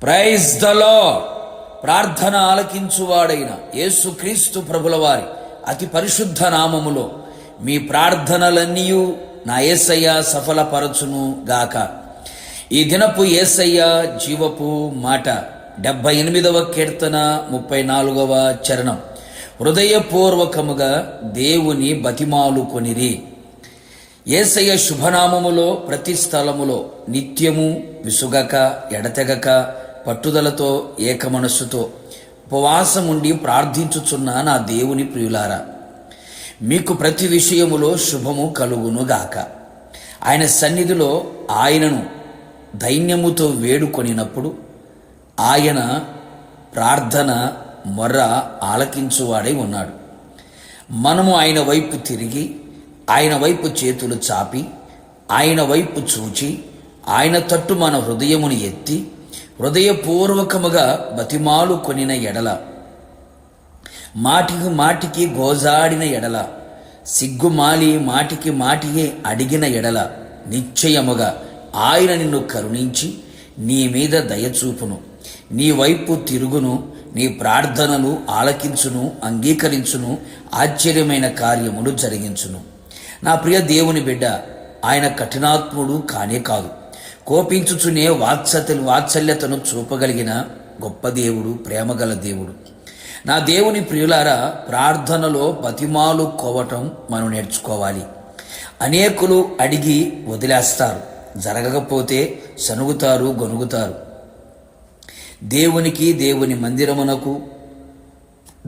Praise the lord. ప్రార్థన ఆలకించువాడైన యేసుక్రీస్తు ప్రభుల వారి అతి పరిశుద్ధ నామములో మీ ప్రార్థనలన్నీ నా యేసయ్య సఫలపరచును గాక. ఈ దినపు యేసయ్య జీవపు మాట 78వ కీర్తన 34వ చరణం. హృదయపూర్వకముగా దేవుని బతిమాలుకొనిరి. యేసయ్య శుభనామములో ప్రతి స్థలములో నిత్యము విసుగక ఎడతెగక పట్టుదలతో ఏకమనస్సుతో ఉపవాసముండి ప్రార్థించుచున్న నా దేవుని ప్రియులారా, మీకు ప్రతి విషయములో శుభము కలుగునుగాక. ఆయన సన్నిధిలో ఆయనను దైన్యముతో వేడుకొనినప్పుడు ఆయన ప్రార్థన మొర్ర ఆలకించువాడై ఉన్నాడు. మనము ఆయన వైపు తిరిగి ఆయన వైపు చేతులు చాపి ఆయన వైపు చూచి ఆయన తట్టు మన హృదయమును ఎత్తి హృదయపూర్వకముగా బతిమాలు కొనిన ఎడల, మాటికి మాటికి గోజాడిన ఎడల, సిగ్గుమాలి మాటికి మాటికి అడిగిన ఎడల నిశ్చయముగా ఆయన నిన్ను కరుణించి నీ మీద దయచూపును, నీ వైపు తిరుగును, నీ ప్రార్థనలు ఆలకించును, అంగీకరించును, ఆశ్చర్యమైన కార్యములు జరిగించును. నా ప్రియ దేవుని బిడ్డ, ఆయన కఠినాత్ముడు కానే కాదు. కోపించుచునే వాత్సల్యతను చూపగలిగిన గొప్ప దేవుడు, ప్రేమగల దేవుడు. నా దేవుని ప్రియులారా, ప్రార్థనలో బతిమాలు కోవటం మనం నేర్చుకోవాలి. అనేకులు అడిగి వదిలేస్తారు, జరగకపోతే సనుగుతారు, గొనుగుతారు. దేవునికి, దేవుని మందిరమునకు,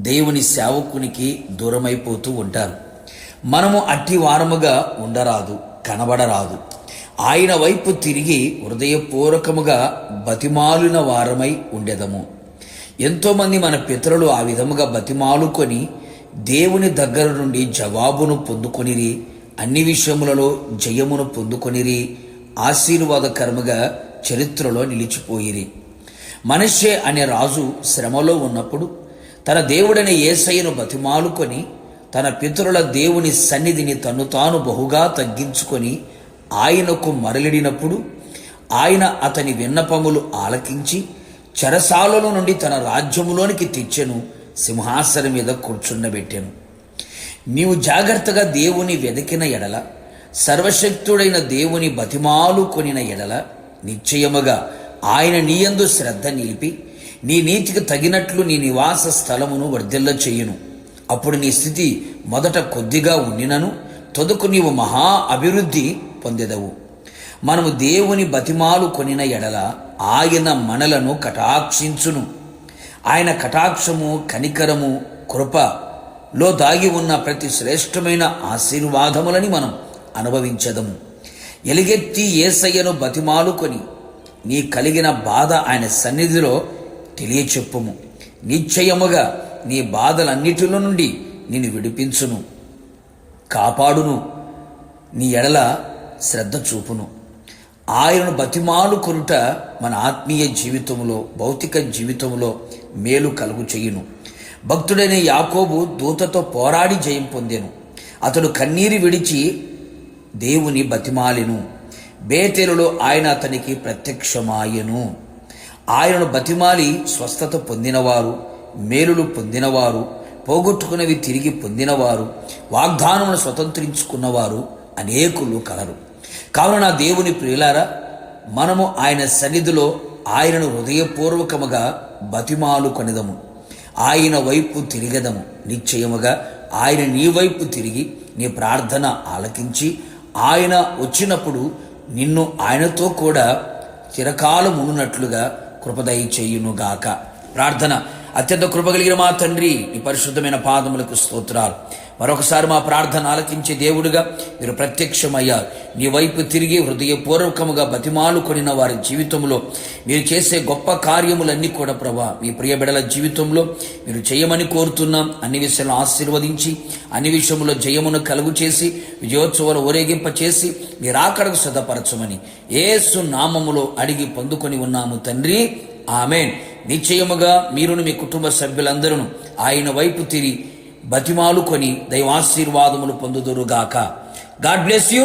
దేవుని సేవకునికి దూరమైపోతూ ఉంటారు. మనము అట్టి వారముగా ఉండరాదు, కనబడరాదు. ఆయన వైపు తిరిగి హృదయపూర్వకముగా బతిమాలిన వారమై ఉండెదము. ఎంతోమంది మన పితరులు ఆ విధముగా బతిమాలుకొని దేవుని దగ్గర నుండి జవాబును పొందుకొనిరి, అన్ని విషయములలో జయమును పొందుకొనిరి, ఆశీర్వాదకరముగా చరిత్రలో నిలిచిపోయిరి. మనష్షే అనే రాజు శ్రమలో ఉన్నప్పుడు తన దేవుడైన యేసయ్యను బతిమాలుకొని తన పితరుల దేవుని సన్నిధిని తన్ను తాను బహుగా తగ్గించుకొని ఆయనకు మరలిడినప్పుడు ఆయన అతని విన్నపములు ఆలకించి చెరసాలలో నుండి తన రాజ్యములోనికి తెచ్చెను, సింహాసనం మీద కూర్చుండబెట్టెను. నీవు జాగ్రత్తగా దేవుని వెదకిన ఎడల, సర్వశక్తుడైన దేవుని బతిమాలు కొనిన ఎడల నిశ్చయముగా ఆయన నీయందు శ్రద్ధ నిలిపి నీ నీతికి తగినట్లు నీ నివాస స్థలమును వర్ధిల్ల చేయును. అప్పుడు నీ స్థితి మొదట కొద్దిగా ఉండినను తొదకు నీవు మహా అభివృద్ధి పొందెదవు. మనము దేవుని బతిమాలు కొనిన ఎడల ఆయన మనలను కటాక్షించును. ఆయన కటాక్షము, కనికరము, కృపలో దాగి ఉన్న ప్రతి శ్రేష్టమైన ఆశీర్వాదములని మనం అనుభవించదము. ఎలుగెత్తి యేసయ్యను బతిమాలుకొని నీ కలిగిన బాధ ఆయన సన్నిధిలో తెలియచెప్పుము. నిశ్చయముగా నీ బాధలన్నిటిలో నుండి నిన్ను విడిపించును, కాపాడును, నీ ఎడల శ్రద్ధ చూపును. ఆయనను బతిమాలు కొనుట మన ఆత్మీయ జీవితంలో, భౌతిక జీవితంలో మేలు కలుగు చేయును. భక్తుడైన యాకోబు దూతతో పోరాడి జయం పొందెను. అతడు కన్నీరు విడిచి దేవుని బతిమాలెను. బేతేలులో ఆయన అతనికి ప్రత్యక్షమాయెను. ఆయనను బతిమాలి స్వస్థత పొందినవారు, మేలులు పొందినవారు, పోగొట్టుకున్నవి తిరిగి పొందినవారు, వాగ్దానమును స్వతంత్రించుకున్నవారు అనేకులు కలరు. కావున నా దేవుని ప్రియులారా, మనము ఆయన సన్నిధిలో ఆయనను హృదయపూర్వకముగా బతిమాలు కొనిదము, ఆయన వైపు తిరిగదము. నిశ్చయముగా ఆయన నీ వైపు తిరిగి నీ ప్రార్థన ఆలకించి ఆయన వచ్చినప్పుడు నిన్ను ఆయనతో కూడా చిరకాలం ఉన్నట్లుగా కృపదయ చేయునుగాక. ప్రార్థన. అత్యంత కృపగలిగిన మా తండ్రి, నీ పరిశుద్ధమైన పాదములకు స్తోత్రాలు. మరొకసారి మా ప్రార్థన ఆలకించే దేవుడుగా మీరు ప్రత్యక్షమయ్యారు. నీ వైపు తిరిగి హృదయపూర్వకముగా బతిమాలు కొనిన వారి జీవితంలో మీరు చేసే గొప్ప కార్యములన్నీ కూడా ప్రభా, మీ ప్రియ బిడల జీవితంలో మీరు చేయమని కోరుతున్నాం. అన్ని విషయాలను ఆశీర్వదించి అన్ని విషయంలో జయమును కలుగు చేసి విజయోత్సవాలు ఊరేగింప చేసి మీరు ఆకడకు సిద్ధపరచమని యేసు నామములో అడిగి పొందుకొని ఉన్నాము తండ్రి, ఆమేన్. నిశ్చయముగా మీరును మీ కుటుంబ సభ్యులందరూ ఆయన వైపు తిరిగి బతిమాలుకొని దైవాశీర్వాదములు పొందుదురుగాక. God bless you.